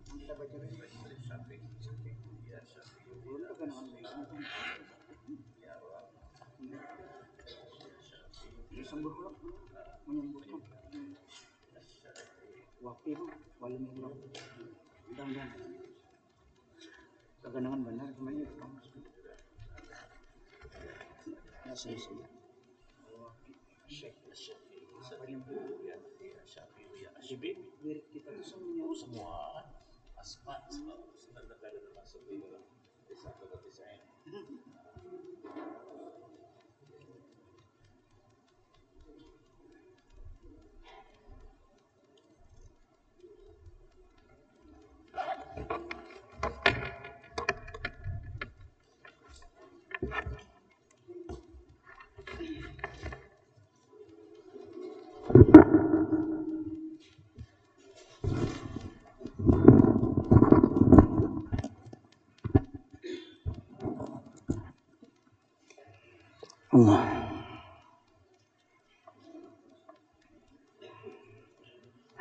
Kita baca Syafi'i. Ya Syafi'i. Belum terkenal ya Allah. Disembuhkan, menyembuhkan. Wakil walau minggu. Mudah-mudahan. Keganangan benar kemana itu? Ya saya. Wirid kita itu semua asma negara termasuk di dalam desa saya. Allah.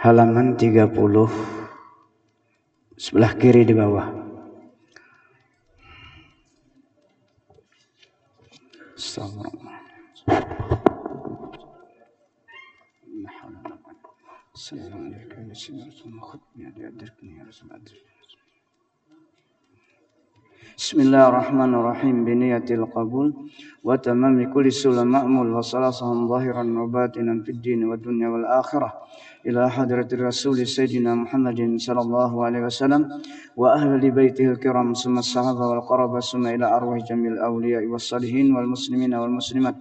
Halaman 30 sebelah kiri di bawah. Bismillahirrahmanirrahim. Biniyatil qabul wa tamami kulli sulam ma'mul wa salasahum zahiran wa batinan fid din wa dunya wal akhirah ila hadratir rasul sayyidina Muhammadin sallallahu alaihi wasallam wa ahli baitihi al-kiram summa as-sahaba wal qaraba summa ila arwah jamil awliya was salihin wal muslimina wal muslimat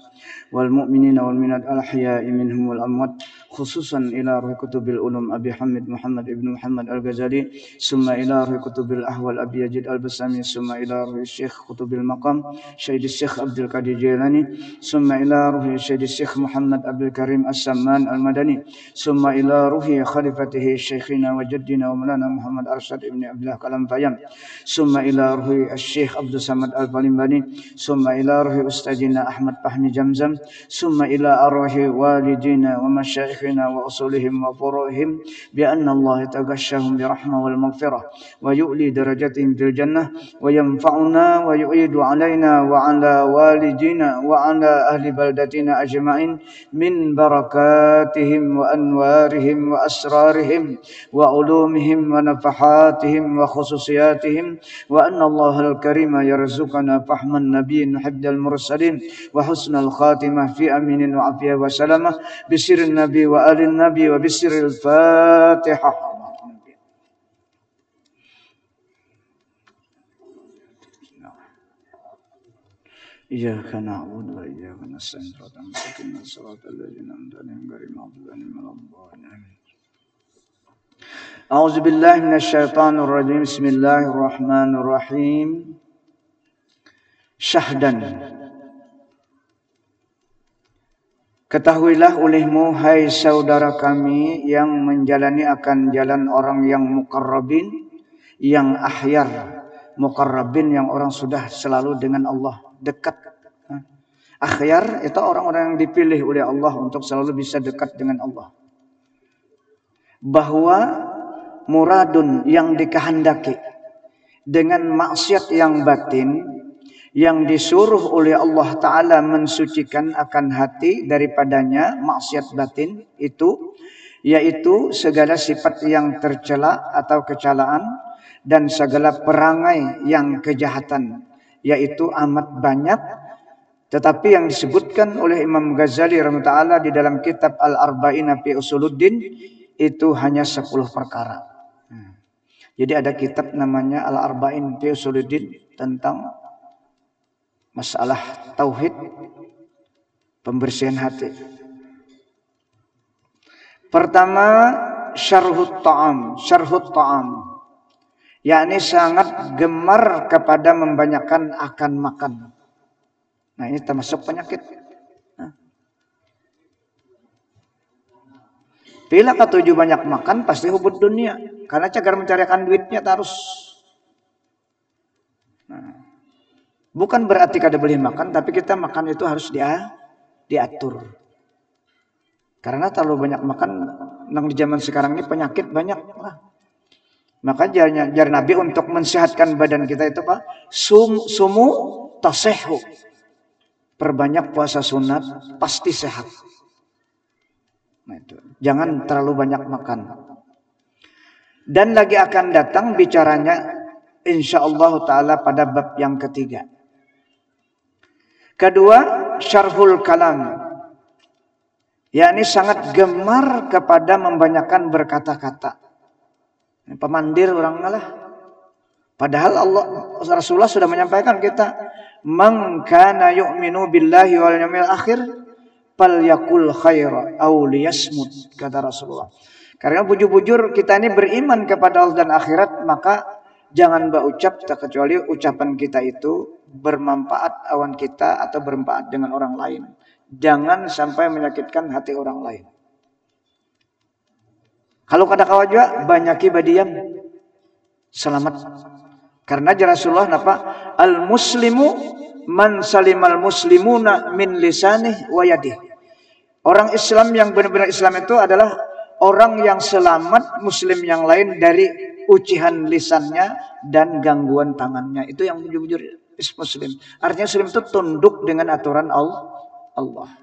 wal mu'minina wal minat al-ahya'i minhum wal amwat khususan ila ruh kutubil ulum Abi Hamid Muhammad ibn Muhammad al-Ghazali summa ila ruh kutubil ahwal Abi Yazid al-Bastami summa ila ruh Syekh kutubil maqam Syekh Syekh Abdul Qadir Jailani summa ila ruh Syekh Syekh Muhammad Abdul Karim As-Samman al-Madani summa ila ruh khalifatihi Syekhina wa jaddina wa maulana Muhammad Arsyad ibn Abdullah Kalampayam summa ila ruh Syekh Abdul Samad al-Palimbani summa ila ruh Ustazina Ahmad Fahmi Jamzam summa ila arwah walidina wa masyaikh وأصولهم وفروعهم بأن الله يتغشاهم برحمة والمغفرة ويؤلي درجاتهم في الجنة وينفعنا ويعيد علينا وعلى والدينا وعلى أهل بلدتنا أجمعين من بركاتهم وأنوارهم وأسرارهم وعلومهم ونفحاتهم وخصوصياتهم وأن الله الكريم يرزقنا فهم النبي حفظ المرسلين وحسن الخاتمة في أمين وعافية وسلامة بسر النبي وآل النبي وبسر الفاتحة. إياك نعبد وإياك نستعين صراط الذين أنعمت عليهم غير المغضوب عليهم ولا الضالين. أعوذ بالله من الشيطان الرجيم. بسم الله الرحمن الرحيم. Syahdan. Ketahuilah olehmu hai saudara kami yang menjalani akan jalan orang yang muqarrabin, yang akhyar. Muqarrabin yang orang sudah selalu dengan Allah dekat. Akhyar itu orang-orang yang dipilih oleh Allah untuk selalu bisa dekat dengan Allah. Bahwa muradun yang dikehendaki dengan maksiat yang batin yang disuruh oleh Allah Ta'ala mensucikan akan hati daripadanya maksiat batin itu, yaitu segala sifat yang tercela atau kecalaan dan segala perangai yang kejahatan, yaitu amat banyak. Tetapi yang disebutkan oleh Imam Ghazali rahimahullah di dalam kitab Al-Arba'ina fi Usuluddin itu hanya 10 perkara. Jadi ada kitab namanya Al-Arba'in fi Usuluddin tentang masalah tauhid, pembersihan hati. Pertama, syarhut ta'am, yakni sangat gemar kepada membanyakan akan makan. Nah, ini termasuk penyakit. Bila ketujuh banyak makan, pasti hubud dunia, karena cagar mencarikan duitnya terus. Nah, bukan berarti kada boleh makan, tapi kita makan itu harus diatur. Karena terlalu banyak makan Nang di zaman sekarang ini penyakit banyak. Maka jar Nabi untuk mensehatkan badan kita itu Pak, sumu tasehu. Perbanyak puasa sunat, pasti sehat. Nah, itu. Jangan terlalu banyak makan. Dan lagi akan datang bicaranya insyaallah ta'ala pada bab yang ketiga. Kedua, syarhul kalam. Yakni sangat gemar kepada membanyakkan berkata-kata. Pemandir orang lah. Padahal Rasulullah sudah menyampaikan kita, "Man kana yu'minu billahi wal yawmil akhir falyakul khaira aw liyasmut," kata Rasulullah. Karena bujur-bujur kita ini beriman kepada Allah dan akhirat, maka jangan berucap tak kecuali ucapan kita itu bermanfaat awan kita atau bermanfaat dengan orang lain. Jangan sampai menyakitkan hati orang lain. Kalau kada kawaja banyaki badiam selamat. Karena Rasulullah napa? Al-muslimu man salimal muslimuna min lisanih wa yadih. Orang Islam yang benar-benar Islam itu adalah orang yang selamat muslim yang lain dari ucihan lisannya dan gangguan tangannya. Itu yang jujur muslim. Artinya muslim itu tunduk dengan aturan Allah.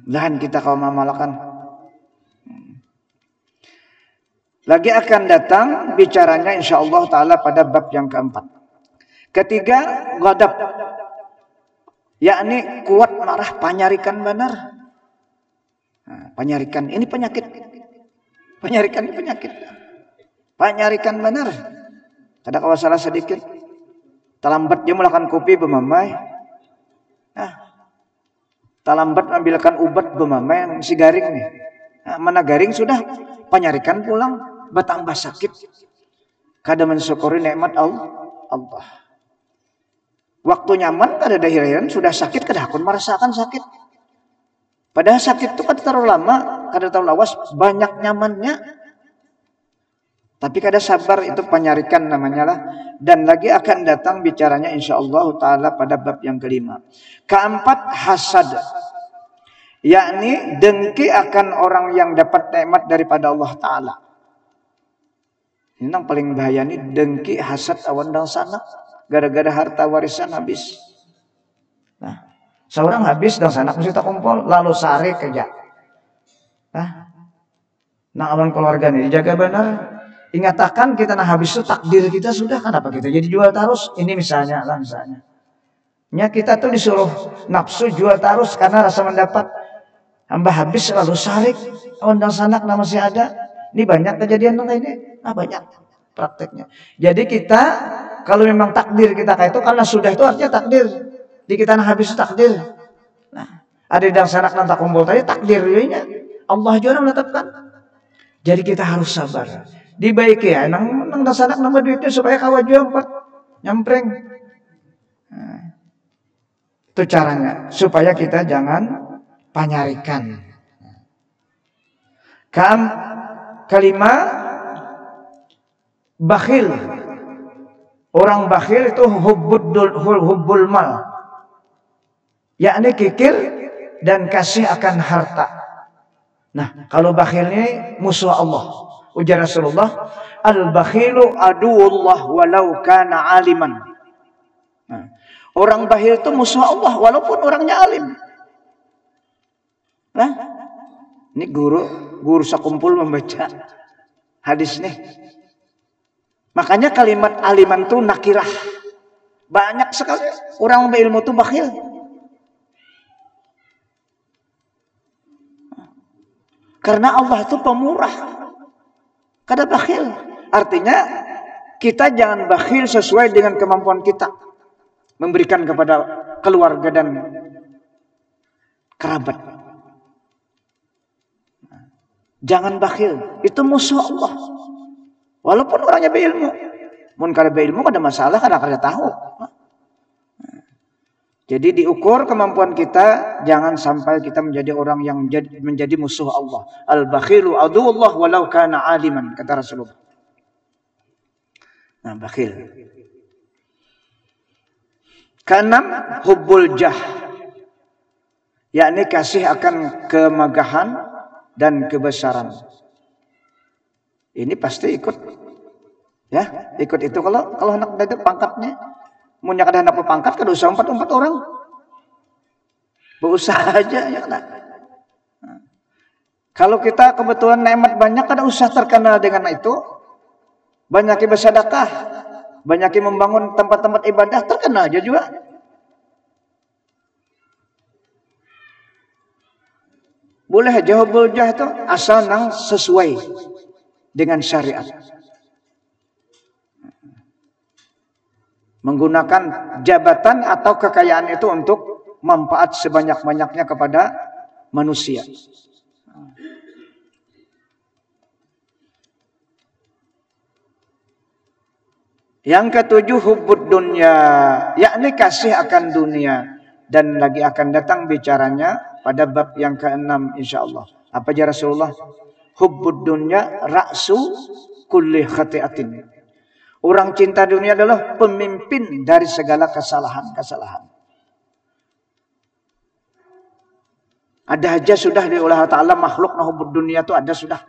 Dan kita kaum mamalakan. Lagi akan datang bicaranya insyaallah ta'ala pada bab yang keempat. Ketiga, ghadab. Yakni kuat marah, panyarikan benar. Nah, panyarikan ini penyakit. Panyarikan ini penyakit. Panyarikan benar. Kada kawa salah sedikit. Talambat dia melakukan kopi bemamai. Talambat ambilkan ubat bemamai yang si garing nih. Nah, mana garing sudah panyarikan pulang. Bertambah sakit. Kada mensyukuri nikmat Allah. Waktu nyaman kada ada hirian, sudah sakit kada akun merasakan sakit. Padahal sakit itu kada terlalu lama, kada terlalu lawas, banyak nyamannya. Tapi kada sabar, itu panyarikan namanya lah. Dan lagi akan datang bicaranya insyaallah ta'ala pada bab yang kelima. Keempat, hasad. Yakni dengki akan orang yang dapat nikmat daripada Allah Ta'ala. Ini yang paling bahaya nih, dengki, hasad, awan dan sana. Gara-gara harta warisan habis. Nah, seorang habis dan sana mesti tak kumpul, lalu sare kerja. Nah, awan keluarga nih dijaga benar. Ingatakan kita nah habis itu takdir kita sudah, kenapa kita jadi jual terus? Ini misalnya lah misalnya. Ya kita tuh disuruh nafsu jual terus karena rasa mendapat. Hamba habis lalu sarik, awan dan sanak nama masih ada. Ini banyak kejadian ini. Banyak prakteknya. Jadi kita kalau memang takdir kita kayak itu, karena sudah itu artinya takdir. Di kita nah habis takdir. Nah, ada yang sanak nanti kumpul tadi takdirnya Allah juga menetapkan. Jadi kita harus sabar. Dibaiki ya, nang sanak nama duitnya supaya kawan juga nyampreng. Nah, itu caranya supaya kita jangan panyarikan. Kelima, bakhil. Orang bakhil itu hubbul mal. Yakni kikir dan kasih akan harta. Nah, kalau bakhil ini musuh Allah. Ujar Rasulullah, al-bakhilu aduullah walau kana aliman. Nah, orang bakhil itu musuh Allah walaupun orangnya alim. Nah, ini guru sakumpul membaca hadis nih. Makanya kalimat aliman itu nakirah. Banyak sekali orang berilmu itu bakhil. Karena Allah itu pemurah. Kada bakhil. Artinya kita jangan bakhil sesuai dengan kemampuan kita. Memberikan kepada keluarga dan kerabat. Jangan bakhil. Itu musuh Allah. Walaupun orangnya berilmu. Mun kada berilmu kada masalah, kada tahu. Jadi diukur kemampuan kita, jangan sampai kita menjadi orang yang menjadi musuh Allah. Al-bakhilu aduullah walau kana aliman, kata Rasulullah. Nah, bakhil. Keenam, hubbul jah. Yakni kasih akan kemegahan dan kebesaran. Ini pasti ikut, ya, ikut itu. Kalau anak itu pangkatnya, punya kada anak pangkat, kada usah 4 orang, berusaha aja ya kan. Kalau kita kebetulan nikmat banyak, kada usah terkenal dengan itu. Banyak bersedekah, banyak membangun tempat-tempat ibadah, terkenal aja juga. Boleh aja hubul jah itu asal nang sesuai dengan syariat. Menggunakan jabatan atau kekayaan itu untuk manfaat sebanyak-banyaknya kepada manusia. Yang ketujuh, hubbud dunya, yakni kasih akan dunia. Dan lagi akan datang bicaranya pada bab yang ke-6 insyaallah. Apa aja Rasulullah? Hubbud dunya ra'su kulli khati'atin. Orang cinta dunia adalah pemimpin dari segala kesalahan-kesalahan. Ada aja sudah di Allah Ta'ala makhluk na hubbud dunya itu ada sudah.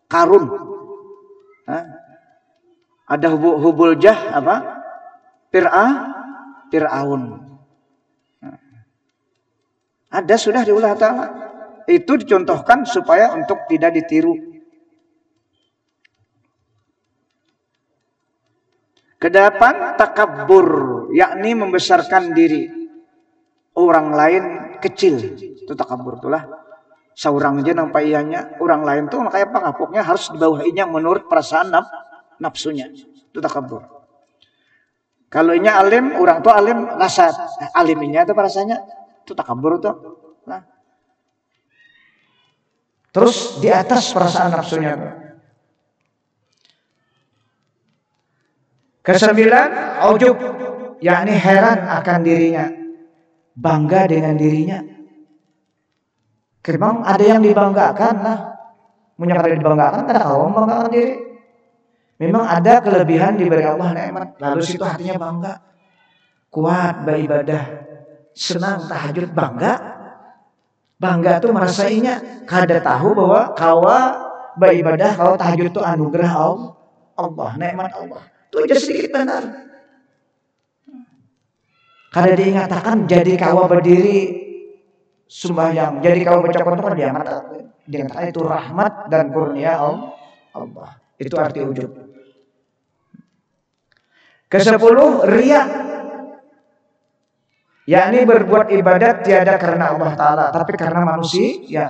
Karun. Ada hubul jah apa? Fir'aun. Ada sudah di Allah Ta'ala. Itu dicontohkan supaya untuk tidak ditiru. Kedapan takabbur, yakni membesarkan diri. Orang lain kecil. Itu takabbur itulah. Seorang aja nampak ianya, orang lain tuh kayak apa kapoknya harus dibawahinya menurut perasaan nafsunya. Itu takabbur. Kalau inya alim, orang tuh alim, rasa alimnya itu rasanya itu takabbur tuh. Nah. Terus di atas perasaan nafsunya tuh. Kesembilan, ujub, yakni heran akan dirinya, bangga dengan dirinya. Memang ada yang dibanggakan lah, punya kada dibanggakan, kada kau membanggakan diri. Memang ada kelebihan diberi Allah nikmat, lalu situ hatinya bangga, kuat beribadah, senang tahajud, bangga tuh merasainya, kada tahu bahwa kawa beribadah, kau tahajud itu anugerah Allah, nikmat Allah. Itu aja sedikit benar. Kada diingatakan jadi kawa berdiri sembahyang, jadi kawa baca Quran dia mata. Dikatakan itu rahmat dan kurnia Allah. Itu arti ujub. Kesepuluh, riya, yakni berbuat ibadat tiada karena Allah Ta'ala, tapi karena manusia. Ya.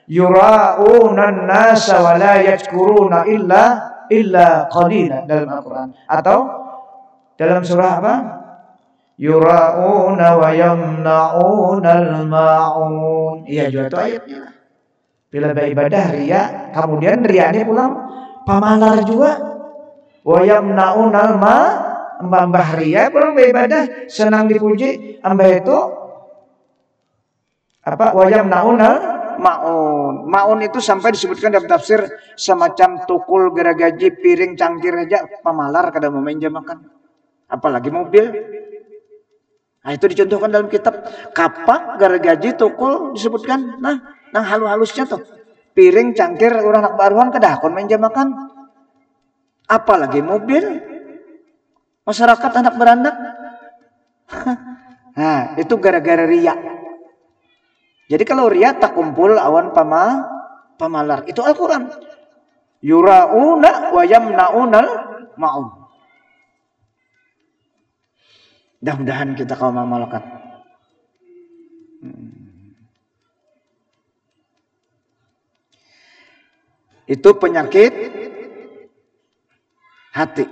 Yura'unan nasa wa la yadhkuruna illa qalila dalam Al-Quran. Atau dalam surah apa? Yura'una wa yamna'unal ma'un. Iya juga itu ayatnya. Bila beribadah riya, kemudian riya ini pulang pamalar juga. Wa yamna'unal mbah riya pulang beribadah senang dipuji, ambah itu apa? Wa yamna'unal ma'un. Ma'un itu sampai disebutkan dalam tafsir semacam tukul, geragaji, piring, cangkir aja pamalar kada mau menjamakan. Apalagi mobil. Nah, itu dicontohkan dalam kitab. Kapak, geragaji, tukul disebutkan. Nah halus-halusnya tuh. Piring, cangkir, orang anak baruan kada kon menjamakan. Apalagi mobil. Masyarakat anak beranak. Nah, itu gara-gara riya. Jadi kalau riya tak kumpul awan pamalar. Itu Al-Quran. Yura'una wa yamna'unal ma'un. Mudah-mudahan kita kaum malaikat. Itu penyakit hati.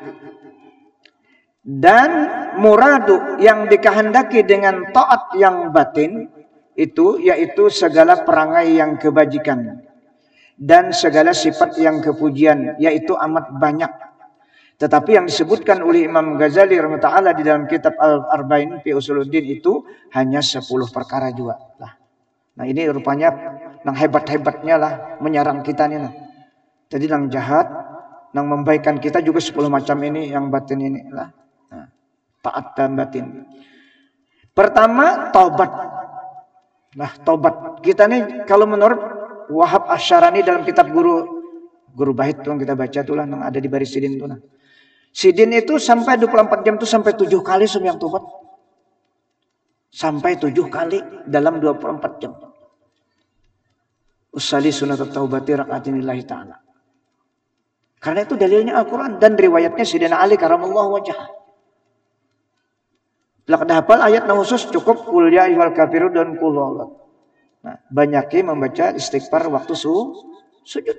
Dan muradu yang dikehendaki dengan taat yang batin itu yaitu segala perangai yang kebajikan dan segala sifat yang kepujian, yaitu amat banyak. Tetapi yang disebutkan oleh Imam Ghazali rahimahullah di dalam kitab Al-Arba'in fi Usuluddin itu hanya 10 perkara juga lah. Nah ini rupanya nang hebat-hebatnya lah menyerang kita nih. Jadi nang jahat, nang membaikan kita juga 10 macam ini yang batin ini lah. Nah, taat dan batin. Pertama, taubat. Nah, taubat. Kita nih kalau menurut Wahab Asy'arani dalam kitab guru bait tuh yang kita baca tuh lah, yang ada di baris sidin tuh nah. Sidin itu sampai 24 jam tuh sampai 7 kali sembahyang tobat. Sampai 7 kali dalam 24 jam. Usalli sunat taubati rakaatin lillahi ta'ala. Karena itu dalilnya Al-Quran dan riwayatnya Sayyidina Ali karamallahu wajhah. Bila kada hafal ayat yang khusus cukup qul ya ayyuhal kafirun dan qul huwallah. Nah, banyaki membaca istighfar waktu sujud.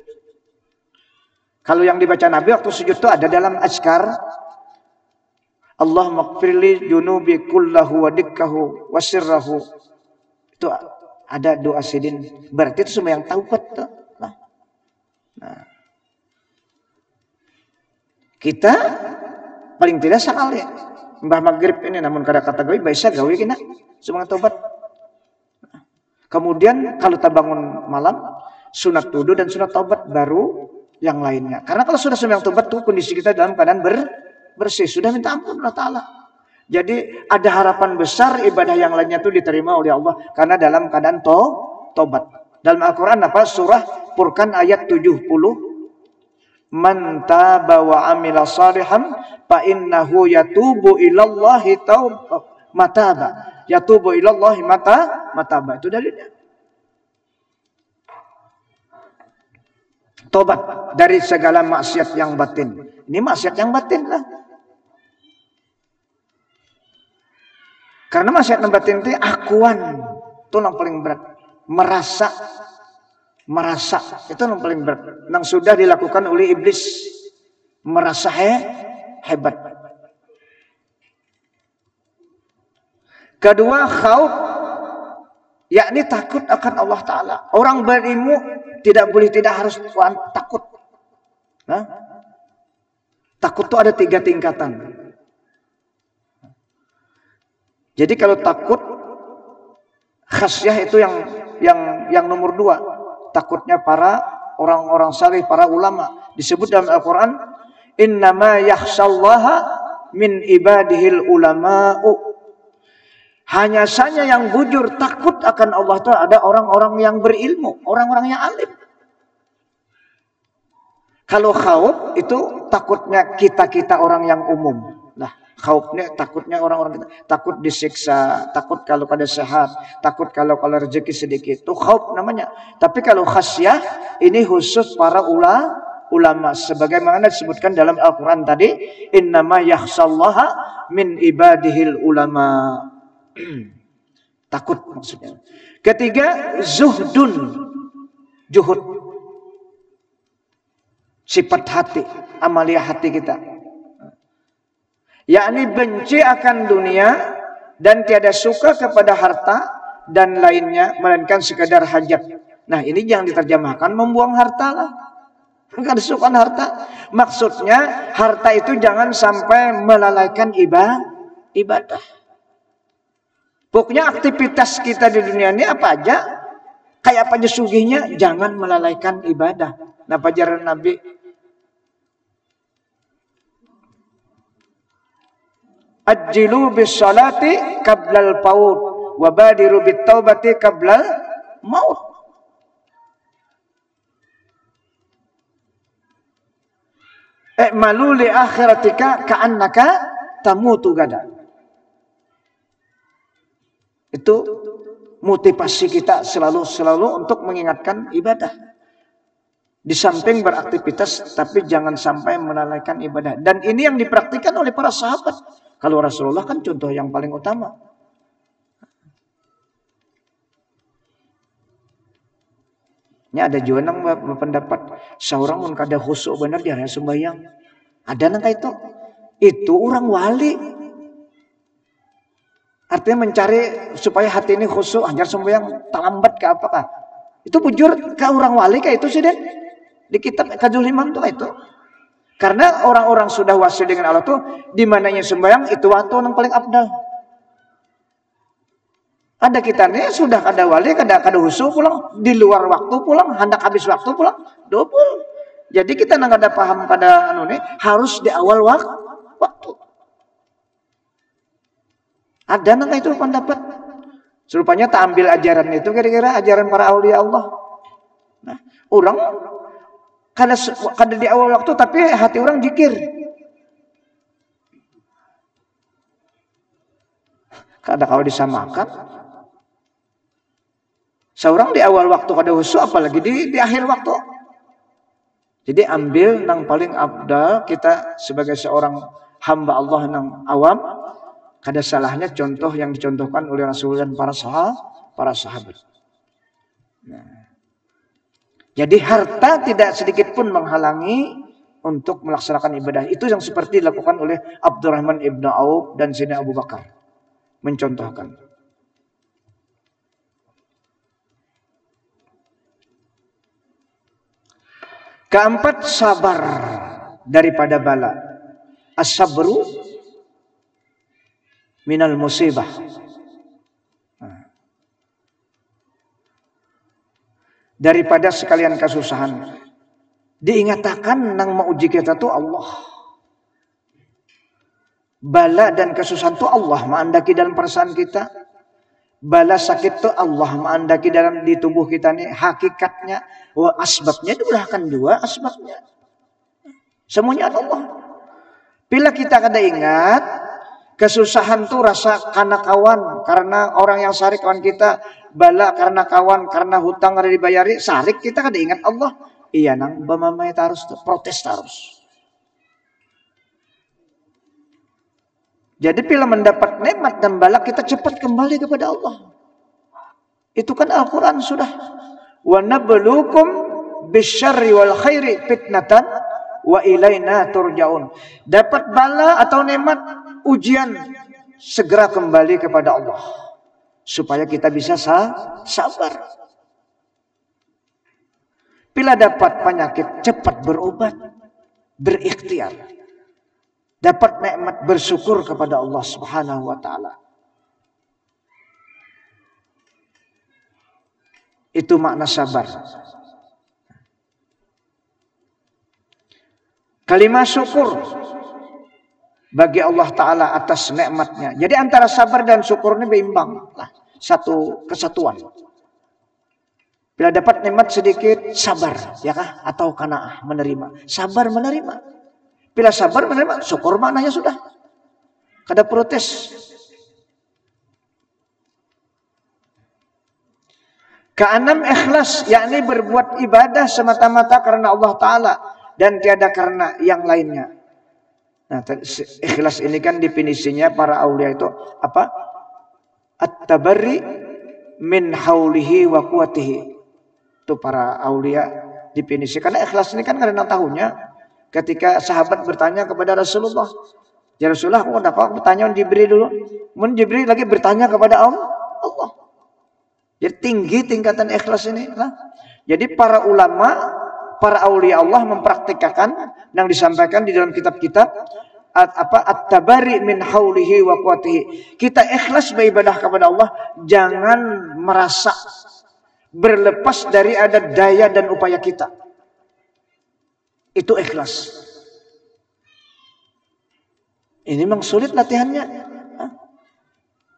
Kalau yang dibaca Nabi waktu sujud itu ada dalam azkar Allahumma ighfirli junubi kullahu wa dikkahu wa sirrahu. Itu ada doa sidin. Berarti itu semua yang taubat tuh. Nah. Kita paling tidak sekali Mbah Maghrib ini namun kada kategori bisa gawe kena semua taubat. Kemudian kalau kita bangun malam sunat wudu dan sunat taubat baru yang lainnya. Karena kalau sudah sembahyang tobat tuh kondisi kita dalam keadaan bersih, sudah minta ampun Allah Ta'ala. Jadi ada harapan besar ibadah yang lainnya itu diterima oleh Allah karena dalam keadaan tobat. Dalam Al-Quran apa? Surah Furqan ayat 70. Man taba wa amila salihan fa innahu yatubu ilallahi mataba. Yatubu ilallahi mataba. Itu dalilnya. Tobat dari segala maksiat yang batin. Ini maksiat yang batin lah. Karena maksiat yang batin itu akuan. Itu yang paling berat. Merasa. Itu yang paling berat. Yang sudah dilakukan oleh iblis. Merasa hebat. Kedua, khauf. Yakni takut akan Allah Ta'ala. Orang berilmu tidak boleh tidak harus takut. Nah, takut itu ada 3 tingkatan. Jadi kalau takut khasyah itu yang nomor 2. Takutnya para orang-orang saleh, para ulama. Disebut dalam Al-Quran, innama yakhshallaha min ibadihil ulama'u. Hanya saja yang bujur takut akan Allah itu ada orang-orang yang berilmu, orang-orang yang alim. Kalau khauf itu takutnya kita orang yang umum. Nah, khaufnya takutnya orang-orang kita, takut disiksa, takut kalau kada sehat, takut kalau rezeki sedikit. Itu khauf namanya. Tapi kalau khasyah ini khusus para ulama sebagaimana disebutkan dalam Al-Qur'an tadi, innama yakhshallaha min ibadihil ulama. Takut maksudnya. Ketiga, zuhdun. Juhud. Sifat hati, amalia hati kita. Yakni benci akan dunia dan tiada suka kepada harta dan lainnya melainkan sekadar hajat. Nah, ini jangan diterjemahkan membuang harta lah. Bukan suka harta. Maksudnya harta itu jangan sampai melalaikan ibadah. Pokoknya aktivitas kita di dunia ini apa aja, kayak apa aja sugihnya, jangan melalaikan ibadah. Nah, ajaran Nabi, ajjilu bis salati qablal paut wa badiru bit taubati qablal maut. I'malu li akhiratika ka'annaka tamutu gada. Itu motivasi kita selalu untuk mengingatkan ibadah. Di samping beraktivitas, tapi jangan sampai melalaikan ibadah. Dan ini yang dipraktikkan oleh para sahabat. Kalau Rasulullah kan contoh yang paling utama. Ini ada juga yang berpendapat seorang pun kada khusyuk benar dia sembahyang. Ada nang itu. Itu orang wali. Artinya mencari supaya hati ini khusyuk, hanya sembahyang terlambat ke apakah? Itu bujur ke orang wali kayak itu sih, Den. Di kitab Kadzul Himam tuh itu. Karena orang-orang sudah wasil dengan Allah tuh di mananya sembahyang itu waktu yang paling afdal. Ada kita nih sudah kada wali, kada khusyuk pulang, di luar waktu pulang, hendak habis waktu pulang, double. Jadi kita nggak ada paham pada nih harus di awal waktu. Ada nggak itu pendapat? Serupanya tak ambil ajaran itu kira-kira ajaran para aulia Allah. Orang kada di awal waktu tapi hati orang zikir. Kada kalau disamakan. Seorang di awal waktu kada husu, apalagi di akhir waktu. Jadi ambil nang paling abdal kita sebagai seorang hamba Allah nang awam, kada salahnya contoh yang dicontohkan oleh Rasul dan para sahabat. Nah. Jadi harta tidak sedikit pun menghalangi untuk melaksanakan ibadah. Itu yang seperti dilakukan oleh Abdurrahman ibn Auf dan Sayyidina Abu Bakar. Mencontohkan. Keempat, sabar daripada bala. As-sabru minal musibah. Daripada sekalian kesusahan. Diingatakan nang mauji kita tu Allah. Bala dan kesusahan tu Allah maandaki dalam perasaan kita. Bala sakit tu Allah maandaki dalam di tubuh kita ni. Hakikatnya, asbabnya diulahkan dua asbabnya. Semuanya ada Allah. Bila kita kada ingat, kesusahan tu rasa karena kawan, karena orang yang sarik kawan kita. Bala karena kawan, karena hutang ada dibayari, sarik kita kada ingat Allah. Iya nang bamamay tarus protes tarus. Jadi bila mendapat nikmat dan bala kita cepat kembali kepada Allah. Itu kan Al-Quran sudah. Wa nabluukum bisyarri wal khairi fitnatan wa ilaina turja'un. Dapat bala atau nikmat ujian, segera kembali kepada Allah. Supaya kita bisa sabar. Bila dapat penyakit, cepat berobat, berikhtiar. Dapat nikmat, bersyukur kepada Allah Subhanahu wa taala. Itu makna sabar. Kalimat syukur bagi Allah Ta'ala atas nikmatnya. Jadi antara sabar dan syukur ini berimbang. Satu kesatuan. Bila dapat nikmat sedikit, sabar. Ya kah? Atau qanaah, menerima. Sabar menerima. Bila sabar menerima, syukur maknanya sudah. Kada protes. Keenam, ikhlas. Yakni berbuat ibadah semata-mata karena Allah Ta'ala. Dan tiada karena yang lainnya. Nah, ikhlas ini kan definisinya para aulia itu apa? At-tabarri min haulihi wa quwatihi. Itu para aulia definisi. Karena ikhlas ini kan karena tahunnya ketika sahabat bertanya kepada Rasulullah, "Ya Rasulullah, aku dapat bertanya Jibril dulu." Kemudian Jibril lagi bertanya kepada Allah. Jadi tinggi tingkatan ikhlas ini. Jadi para ulama, para aulia Allah mempraktikkan yang disampaikan di dalam kitab-kitab at-tabari min haulihi wa quwatihi. Kita ikhlas beribadah kepada Allah, jangan merasa berlepas dari ada daya dan upaya kita. Itu ikhlas. Ini memang sulit latihannya.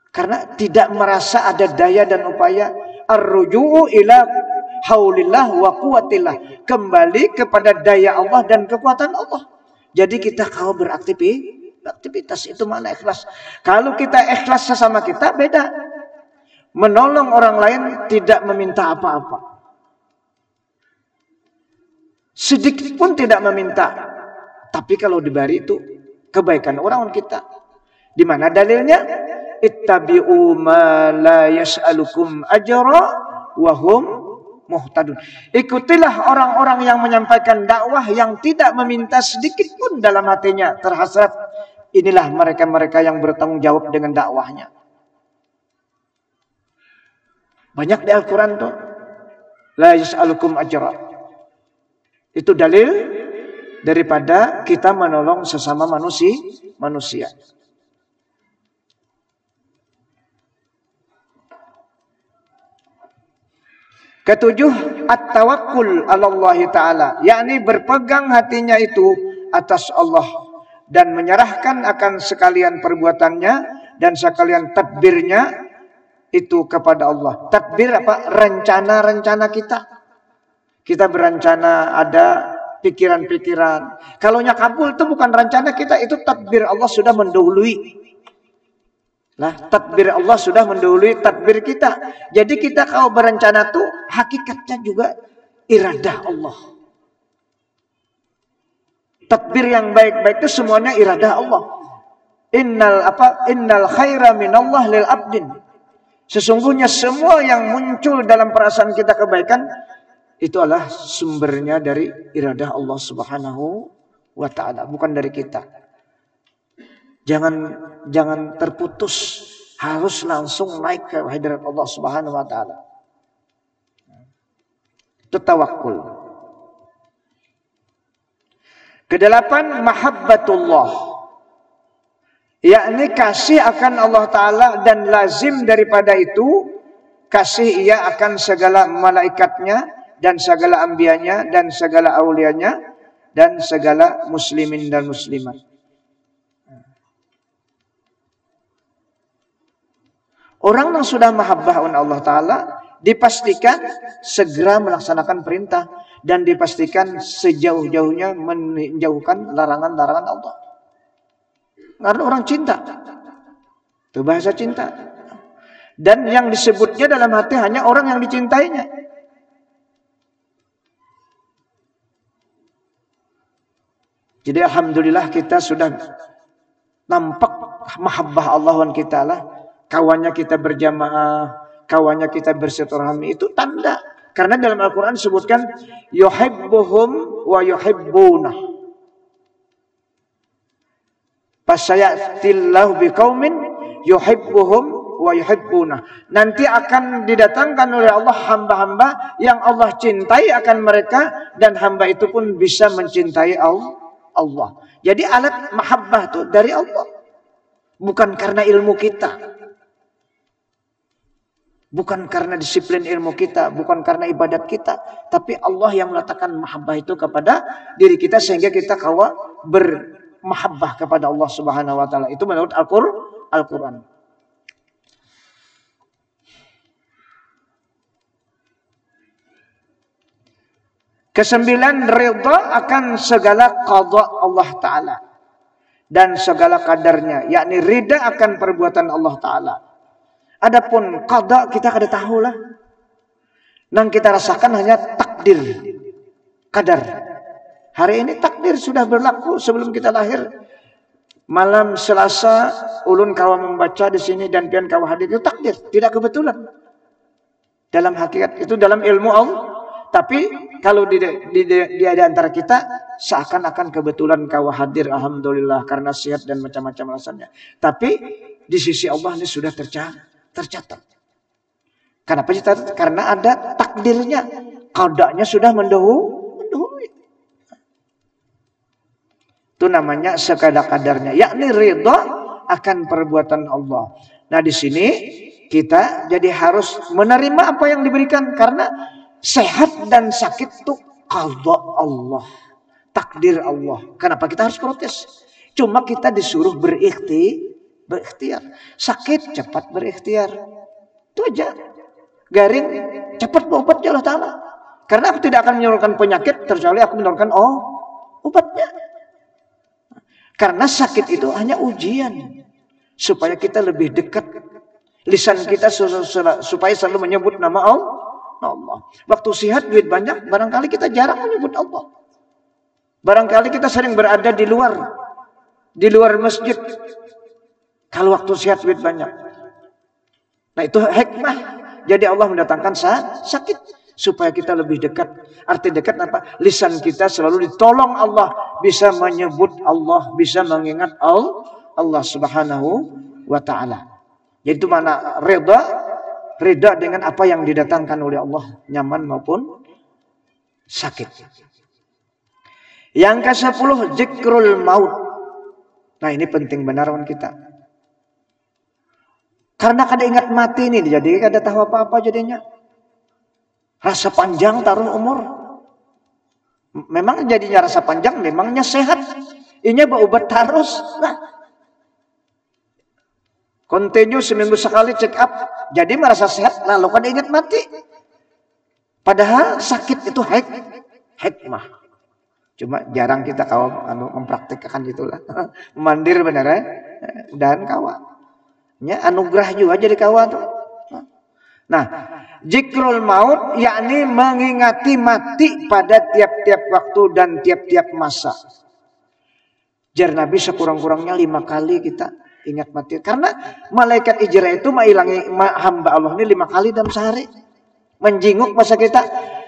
Karena tidak merasa ada daya dan upaya. Ar-ruju'u ila haulillah wa quwatillah. Kembali kepada daya Allah dan kekuatan Allah. Jadi kita kalau beraktivitas itu makna ikhlas. Kalau kita ikhlas sesama kita beda. Menolong orang lain tidak meminta apa-apa. Sedikit pun tidak meminta. Tapi kalau diberi itu kebaikan orang kita. Di mana dalilnya? Ittabi'u ma la yas'alukum ajra wa hum muhtadun. Ikutilah orang-orang yang menyampaikan dakwah yang tidak meminta sedikit pun dalam hatinya terhasrat. Inilah mereka-mereka yang bertanggung jawab dengan dakwahnya. Banyak di Al-Quran tuh. La yas'alukum ajra. Itu dalil daripada kita menolong sesama manusia. Ketujuh, at-tawakkul 'ala Allah Ta'ala, yakni berpegang hatinya itu atas Allah dan menyerahkan akan sekalian perbuatannya dan sekalian tadbirnya itu kepada Allah. Tadbir apa? Rencana-rencana kita. Kita berencana, ada pikiran-pikiran. Kalau kabul itu bukan rencana kita, itu tadbir Allah sudah mendahului. Nah, tadbir Allah sudah mendahului tadbir kita. Jadi kita kalau berencana tuh hakikatnya juga iradah Allah. Tadbir yang baik-baik itu semuanya iradah Allah. Innal khaira minallah lil abdin. Sesungguhnya semua yang muncul dalam perasaan kita kebaikan itu adalah sumbernya dari iradah Allah Subhanahu wa taala, bukan dari kita. Jangan terputus, harus langsung naik ke hadirat Allah Subhanahu wa taala. Itu tawakul. Kedelapan, mahabbatullah, yakni kasih akan Allah taala, dan lazim daripada itu kasih ia akan segala malaikatnya dan segala anbiyanya dan segala aulianya dan segala muslimin dan muslimat. Orang yang sudah mahabbah Allah Ta'ala dipastikan segera melaksanakan perintah dan dipastikan sejauh-jauhnya menjauhkan larangan-larangan Allah. Karena orang cinta. Itu bahasa cinta. Dan yang disebutnya dalam hati hanya orang yang dicintainya. Jadi alhamdulillah kita sudah nampak mahabbah Allahan kita lah. Kawannya kita berjamaah, kawannya kita bersilaturahmi, itu tanda. Karena dalam Al-Quran disebutkan yuhibbuhum wa yuhibbunah. Fasayatillahu biqaumin yuhibbuhum wa yuhibbunah. Nanti akan didatangkan oleh Allah hamba-hamba yang Allah cintai akan mereka, dan hamba itu pun bisa mencintai Allah. Jadi alat mahabbah itu dari Allah. Bukan karena ilmu kita. Bukan karena disiplin ilmu kita. Bukan karena ibadat kita. Tapi Allah yang meletakkan mahabbah itu kepada diri kita, sehingga kita kawa bermahabbah kepada Allah Subhanahu wa taala. Itu menurut Al-Quran. Kesembilan, ridha akan segala qada Allah Ta'ala dan segala kadarnya, yakni ridha akan perbuatan Allah Ta'ala. Adapun qada kita kada tahu lah. Yang kita rasakan hanya takdir, kadar. Hari ini takdir sudah berlaku sebelum kita lahir. Malam Selasa ulun kawa membaca di sini dan pian kawa hadir, itu takdir, tidak kebetulan. Dalam hakikat itu dalam ilmu Allah. Tapi kalau di antara kita seakan-akan kebetulan kau hadir, alhamdulillah, karena sehat dan macam-macam alasannya. Tapi di sisi Allah ini sudah tercatat. Kenapa tercatat? Karena ada takdirnya, qadanya sudah mendahului. Itu namanya sekadar-kadarnya, yakni ridha akan perbuatan Allah. Nah di sini kita jadi harus menerima apa yang diberikan, karena sehat dan sakit itu qada Allah, takdir Allah. Kenapa kita harus protes? Cuma kita disuruh berikhtiar. Sakit cepat berikhtiar. Itu aja. Garing cepat berobat ya Allah Ta'ala. Karena aku tidak akan menyalurkan penyakit kecuali aku menyalurkan obatnya. Karena sakit itu hanya ujian supaya kita lebih dekat. Lisan kita supaya selalu menyebut nama Allah. Waktu sehat duit banyak, barangkali kita jarang menyebut Allah. Barangkali kita sering berada di luar masjid. Kalau waktu sehat duit banyak. Nah itu hikmah. Jadi Allah mendatangkan sakit supaya kita lebih dekat. Arti dekat apa? Lisan kita selalu ditolong Allah, bisa menyebut Allah, bisa mengingat Allah Subhanahu wa taala. Yaitu mana ridha dengan apa yang didatangkan oleh Allah, nyaman maupun sakit. Yang ke-10, zikrul maut. Nah ini penting benar kita. Karena kada ingat mati ini, jadi kada tahu apa-apa jadinya. Rasa panjang taruh umur. Memang jadinya rasa panjang, memangnya sehat. Ini berobat terus. Nah, continue seminggu sekali check up. Jadi merasa sehat, lalu kada ingat mati. Padahal sakit itu hikmah. Cuma jarang kita mempraktikkan itulah. Mandir benar ya. Dan kawa. Ya, anugerah juga jadi kawa tuh. Nah, zikrul maut yakni mengingati mati pada tiap-tiap waktu dan tiap-tiap masa. Jar Nabi sekurang-kurangnya 5 kali kita ingat mati. Karena malaikat ijrah itu mailangi hamba Allah ini 5 kali dalam sehari. Menjinguk masa kita.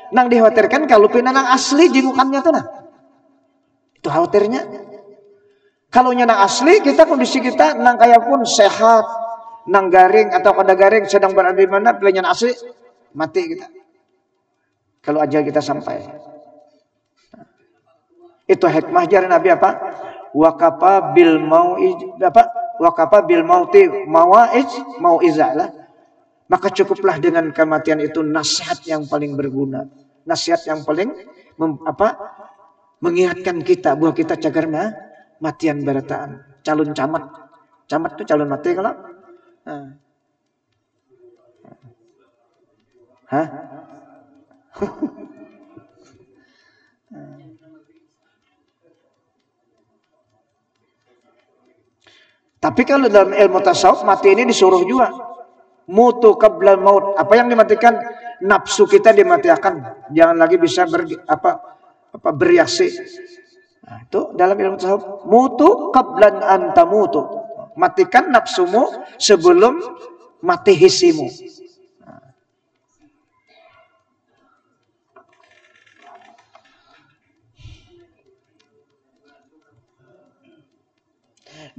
Nang dikhawatirkan kalau pinanang asli jingukannya tuh nah. Itu khawatirnya. Kalau nang asli kita kondisi kita nang kaya pun sehat. Nang garing atau kada garing sedang berada di mana pilihan asli mati kita. Kalau ajal kita sampai. Itu hikmah jar Nabi apa? Waqafa bil mauti mau'izah lah. Maka cukuplah dengan kematian itu nasihat yang paling berguna. Nasihat yang paling mengingatkan kita bahwa kita cagarna matian barataan. Calon camat. Camat itu calon mati kalau. Hah? Tapi kalau dalam ilmu tasawuf mati ini disuruh juga. Mutu qablal maut. Apa yang dimatikan? Nafsu kita dimatikan. Jangan lagi bisa bereaksi. Nah, itu dalam ilmu tasawuf. Mutu qablan antamutu. Matikan nafsumu sebelum mati hisimu.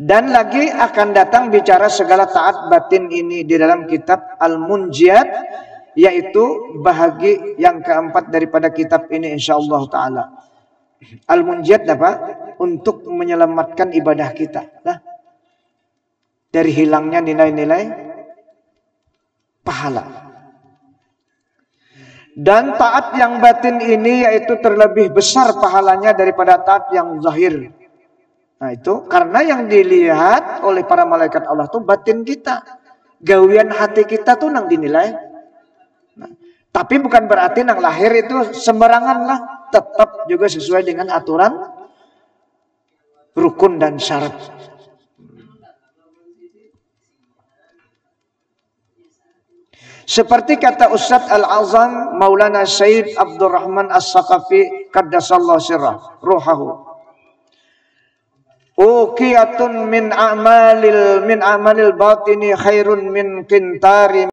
Dan lagi akan datang bicara segala taat batin ini di dalam kitab Al-Munjiat, yaitu bahagi yang keempat daripada kitab ini insyaallah ta'ala. Al-Munjiat apa? Untuk menyelamatkan ibadah kita. Nah, dari hilangnya nilai-nilai pahala. Dan taat yang batin ini yaitu terlebih besar pahalanya daripada taat yang zahir. Nah itu karena yang dilihat oleh para malaikat Allah itu batin kita. Gawian hati kita tuh nang dinilai. Nah, tapi bukan berarti nang lahir itu sembarangan lah. Tetap juga sesuai dengan aturan rukun dan syarat. Seperti kata Ustadz Al-Azam Maulana Sayyid Abdurrahman As-Saqafi Qaddasallahu sirrah ruhahu. Uqiyatun min amalil batini khairun min qintari